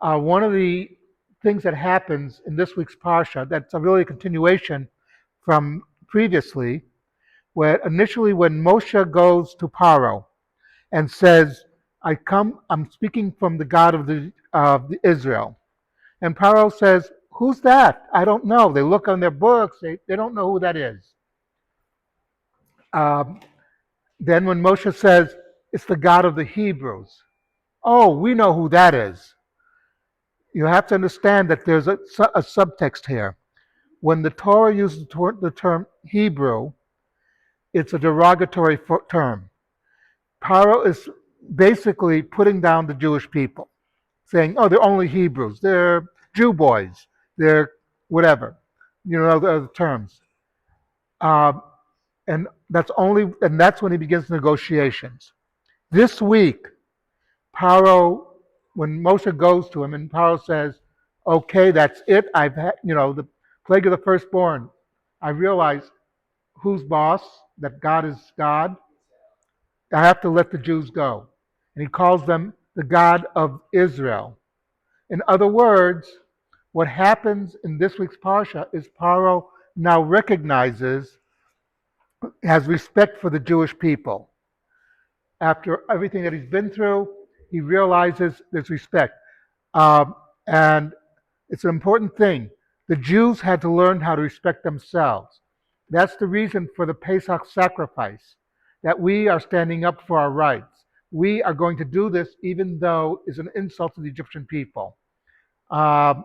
One of the things that happens in this week's parsha that's a really a continuation from previously, where initially when Moshe goes to Pharaoh and says, I'm speaking from the God of the Israel. And Pharaoh says, who's that? I don't know. They look on their books, they don't know who that is. Um, then when Moshe says, it's the God of the Hebrews, oh, we know who that is. You have to understand that there's a subtext here. When the Torah uses the term Hebrew, it's a derogatory term. Pharaoh is basically putting down the Jewish people, saying, oh, they're only Hebrews, they're Jew boys, they're whatever, the terms. Uh, and that's when he begins negotiations. This week, Pharaoh, when Moshe goes to him and Pharaoh says, okay, that's it. I've had, the plague of the firstborn. I realize who's boss, that God is God. I have to let the Jews go. And he calls them the God of Israel. In other words, what happens in this week's Parsha is Pharaoh now recognizes, has respect for the Jewish people. After everything that he's been through, he realizes there's respect. And it's an important thing. The Jews had to learn how to respect themselves. That's the reason for the Pesach sacrifice, that we are standing up for our rights. We are going to do this even though it's an insult to the Egyptian people. Um,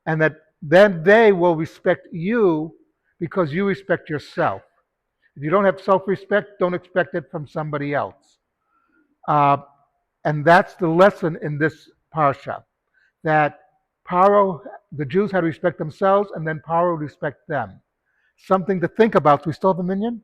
and that then they will respect you because you respect yourself. If you don't have self-respect, don't expect it from somebody else. Uh, and that's the lesson in this parsha, that Pharaoh, the Jews had to respect themselves, and then Pharaoh would respect them. Something to think about. Do we still have a minion?